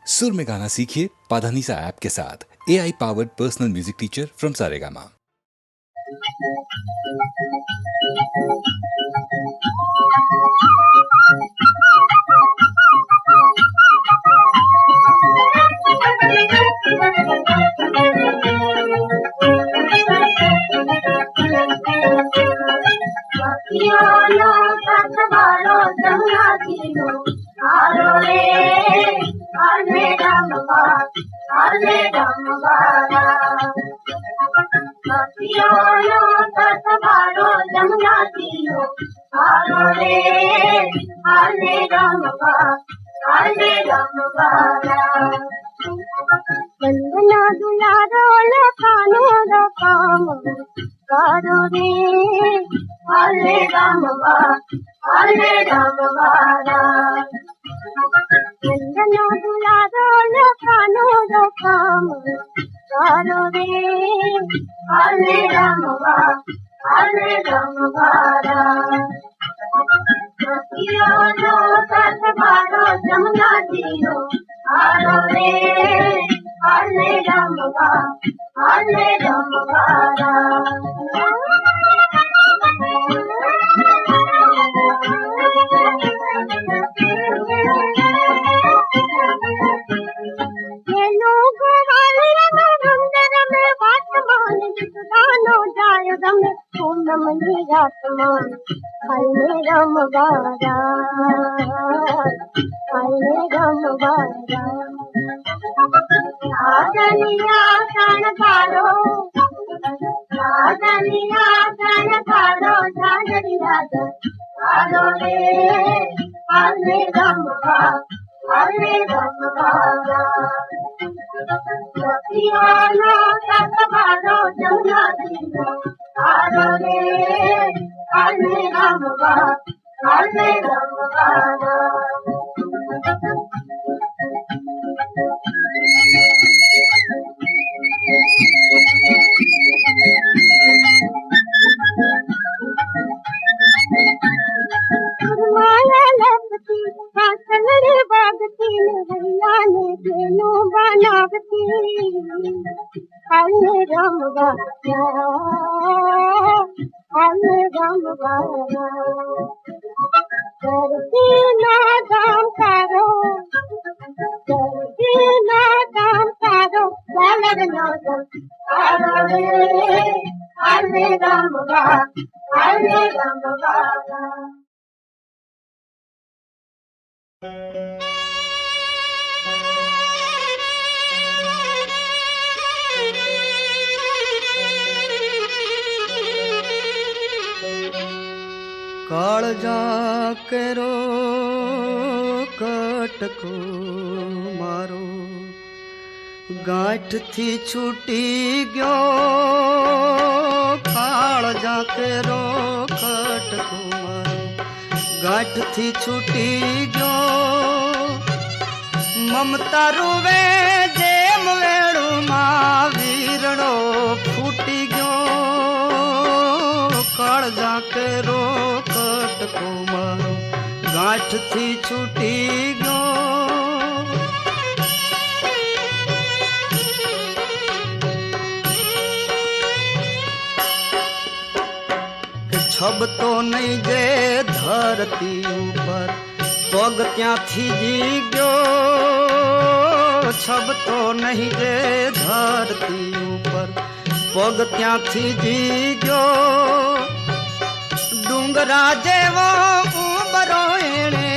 सुर में गाना सीखिए पाधानीसा ऐप के साथ। AI powered personal music teacher from Saregama. वंदना दुलारो लखानो रकाम करो रे हरे राम बारा वंदना दुलारो लखानो रकाम करो रे हरे राम बारा नो सत बारो जमुना जीरो हारो रे हरे राम बारा ये लोग वाले रंदर में वासमान जिसदानो जाय दम पूनम निरात्मान हरे राम बारा साजनिया कण कारो साजनी राजा कारो रे हरे राम बारा सखियानो सत बारो जमुना जीरो कारो रे हरे राम बारा माला लपती कासलड़ी बागती हरिया ने देनु बनावती हरे राम बारा करती ना दाम करो लालर नादम करो रे हरे राम बारा काळजा केरो कटको मारो गांठ थी छूटी गयो काळजा केरो कटको मारो गांठ थी छूटी गयो ममता रुवे जेम वेणु मां वीरणो फूटी गयो काळजा केरो कटको मारो गांठ थी छूटी गयो छब तो नहीं जे धरती ऊपर पग त्याथी जी गयो छब तो नहीं जे धरती ऊपर पग त्याथी जी गयो डूंगरा जेवो उमरो एणे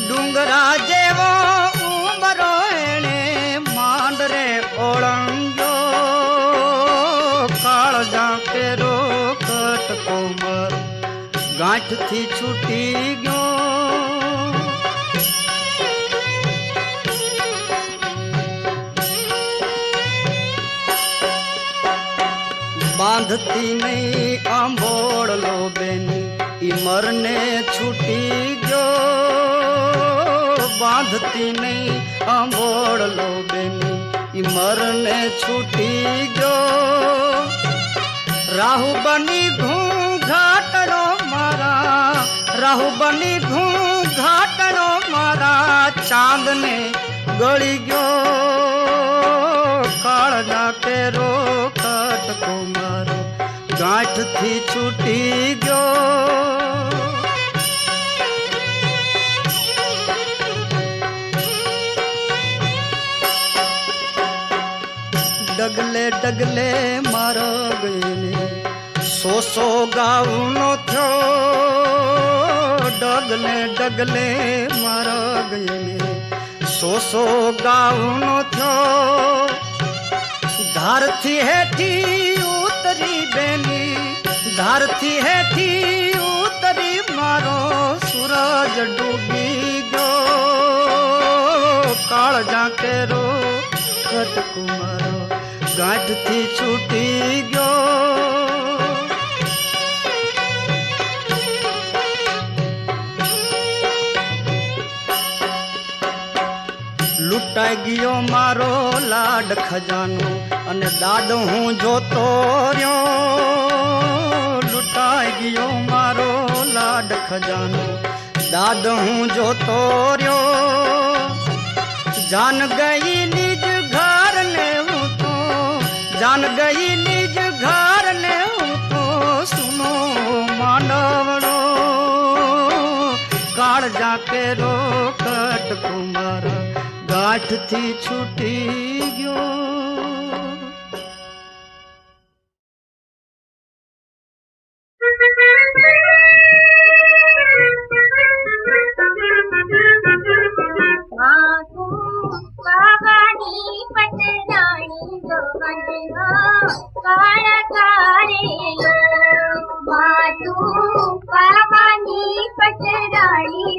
डूंगरा जेवो उमरो एणे मांडरे ओळंग्यो काळजा केरो कटको मारो गांठ थी छूटी गयो बांधती नहीं आंबोड़ लो बेनी इमर ने छूटी गयो बांधती नहीं आंबोड़ लो बेनी इमर ने छूटी गयो राहु बनी घाटड़ो मारा राहु बनी घाटड़ो मारा चांद ने ગળી ગયો કાળના કેરો કટકો મારો ગાંઠથી છૂટી ગયો ડગલે ડગલે મારા ગઈને સો ગાઉનો થયો ડગલે ડગલે મારા ગઈને સો ગાઉનો થયો ધારથી હેઠી ઉતરી બેની ધારથી હેઠી ઉતરી મારો સૂરજ ડૂબી ગયો કાળજા કેરો કટકો મારો ગાંઠથી છૂટી ગયો લૂંટાઈ ગયો મારો લાડ ખજાનો અને દાદ હું જોતો રહ્યો લૂંટાઈ ગયો મારો લાડ ખજાનો દાદ હું જોતો રહ્યો જાન ગઈ નિજ ઘર ને હું તો જાન ગઈ નિજ ઘર ને હું તો સુનો માંડવડો કાળજા કેરો કટકો મારા ગાંઠથી છૂટી ગયો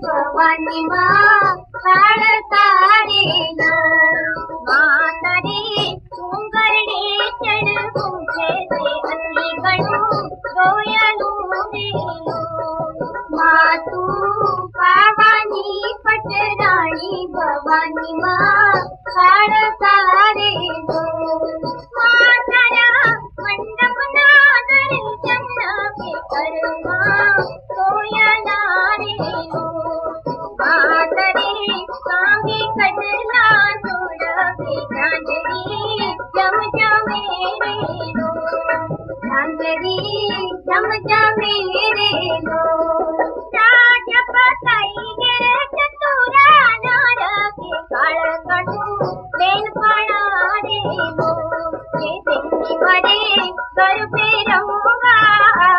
ભવાની માં કાળ તારેલો માતરે સુંગરડે ચડ પૂછે છે અતિ ગણું રોયલું રેલો માતું પાવાની પટરાણી ભવાની માં કાળ તારેલો માતારા મંડપના દર્શન કે કરમાં સોયલા રેલો માતરે સાંભી કડલા જોડવે ઝાંઝરી જમજમે રેલો ઝાંઝરી જમજમે રેલો રાજ પતાઈ ગે ચતુરા નાર કે કાળ કટું બેન પણા રેલો કે બેની વડે ગરબે રમવા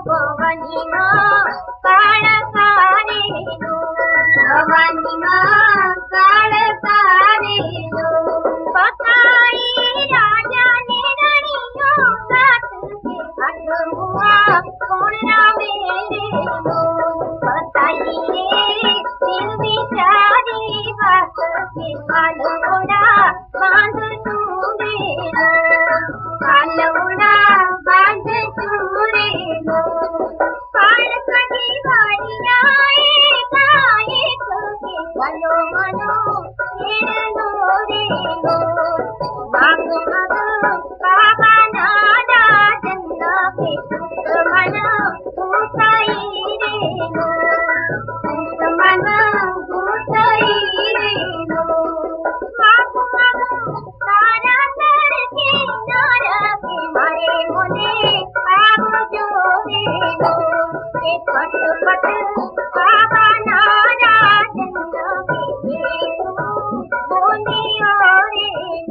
ભવાની માં કાળ કારેલો ભવાની માં કાળ કારેલો પતાઈ રાજાને રણીયો સાથ કે આટલુઆ કોણ રામે રેલો પતાઈ રે દિલ વિચારી વાત કે કાલવડા બાંધ તું રેલો કાલવડા બાંધ તું રેલો કાળ કડી વાડિયાએ કાયક કે ગલો મનો ખેડલો રેલો માગ મગ બાબાના દાદન કે સુત મન ભૂતાઈ રેલો સુત મન ભૂતાઈ રેલો માગ મગ તારા તરકે નાર કે મારે મોને આવજો રેલો કે ફટફટ બાબાના દાદન કે બોલિયો રેલો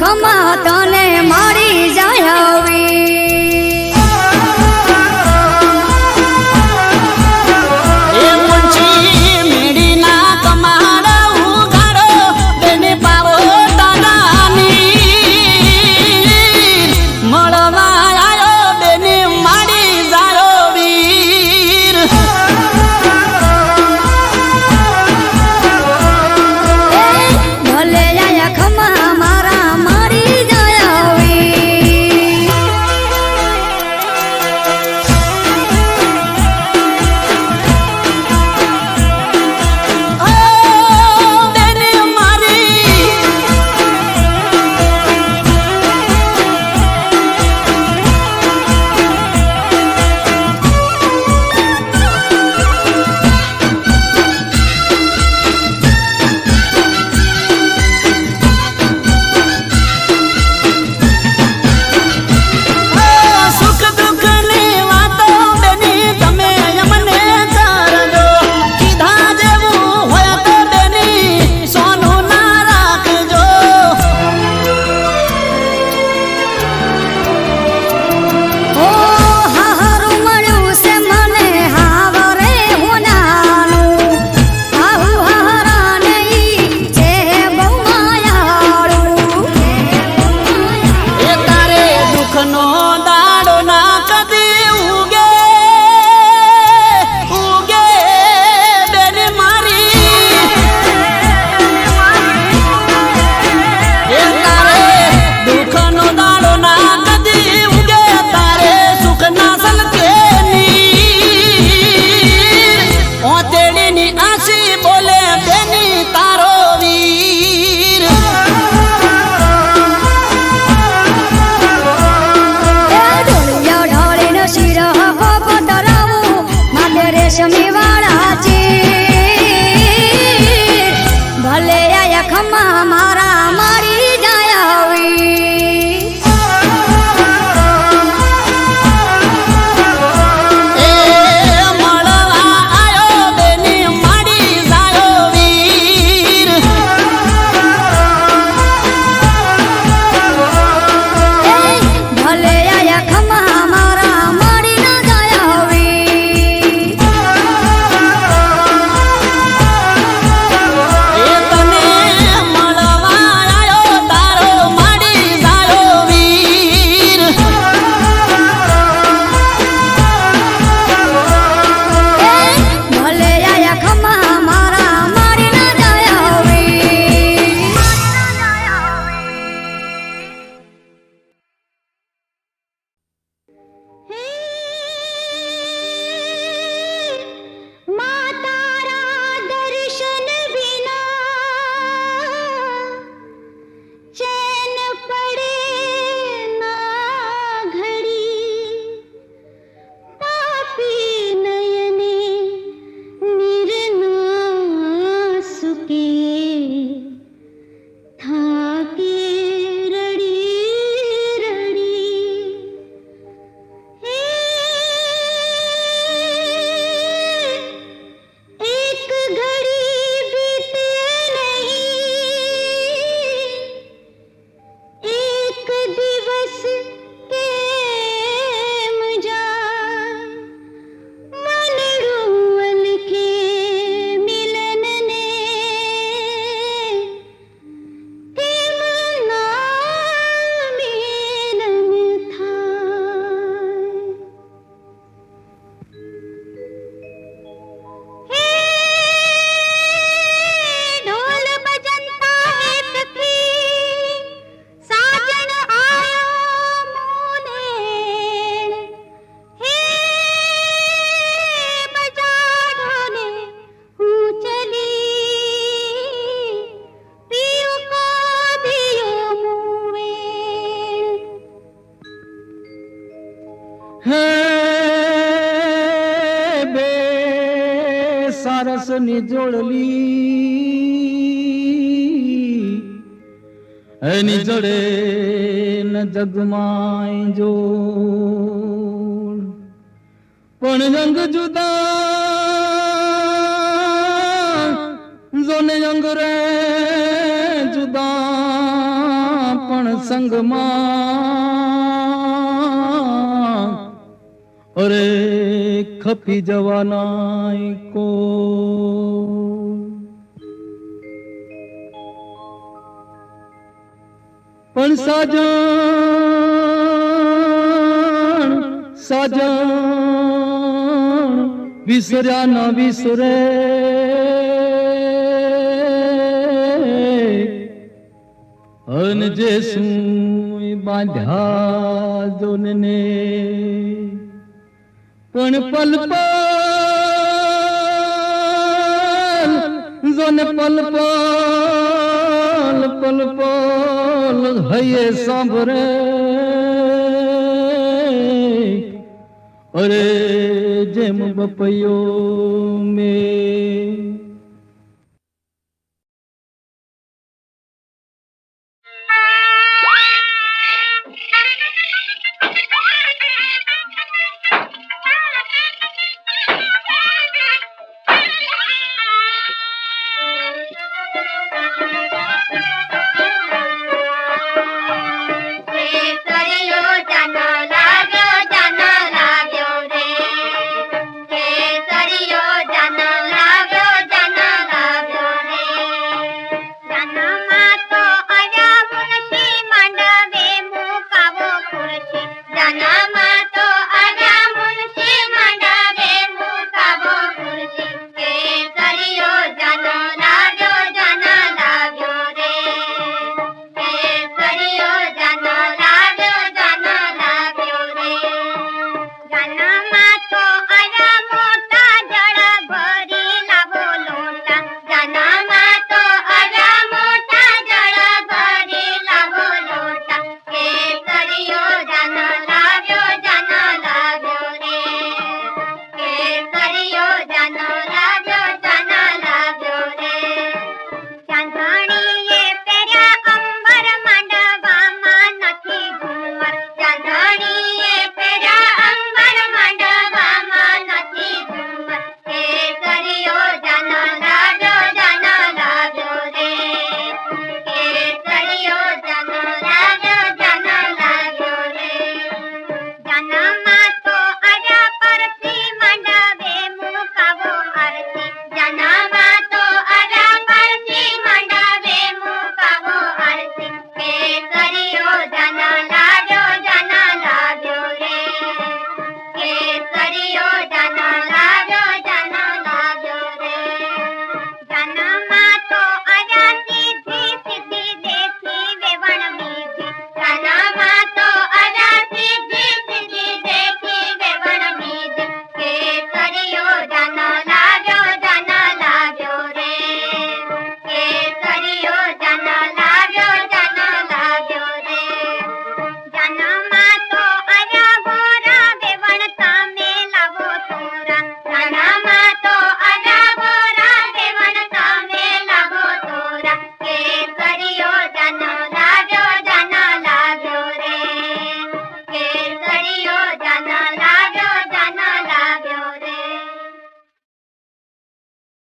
ખમા તને મારી જાય આવી એ મુંચી મેડીના કમાડા ઉગાડો બેને પાવો તારાની મળવા આયો બેને માડી જાયો વીર ભલે આયા ખમા મારા મારી જાય આવી ઓ બેને મારી સુખ દુઃખની વાતો બેની તમે અમને કરજો કીધા જેવું હોય તો બેની સોનું ના રાખજો ઓ હારું મળ્યું છે મને હાવરે હોનાનું આહુ હારાને ઈ છે બહુ માયાળું એ તારે દુઃખનો દાડો ના કદી ઉગે ઉગે બેની મારી એ તારે દુઃખનો દાડો ના કદી ઉગે તારે સુખ ના સલકે ઓતેડીની આસી બોલે બેની તારો વીર ઢોલિયા ઢોળીનો શિરો કોકો તરાવું માથે રેશમી વાળા ચીર ભલે આયા ખમા મારા મારી જાય આવી એ મળવા આયો બેની માડી જાયો વીર ભલે આયા ખમા મારા મારી ના જાય આવી એ તને મળવા આયો તારો માડી જાયો વીર ભલે આયા ખમા મારા મારી ના જાય આવી માતારા દર્શન વિના ચેન પડે ના ઘડી પાપી નયને નિર્ના સુકે થાકે રડી રડી एक घड़ी बीते नहीं एक दिवस केम जाए मनडुअल के मिलन ने केम ना मिलन था ढोल बजता है तकी साजन आयो मोने हे बजा ढोले हूँ चली पियो को दियो मुए હે બે સારસની જોડલી એની જોડે ન જગમાય જોડ પણ જંગ જુદા જોને જંગ રે જુદા પણ સંગમાં અરે ખપી જવાના કો પણ સાજણ સાજણ વિસર્યા ના વિસરે અન જે શું બાંધ્યા જોને પણ પલ પલ જોને પલ પલ પલ પલ હૈયે સાંભળે અરે જેમ બપૈયો મેં કેસરિયો જાનો લાગ્યો રે કેસરિયો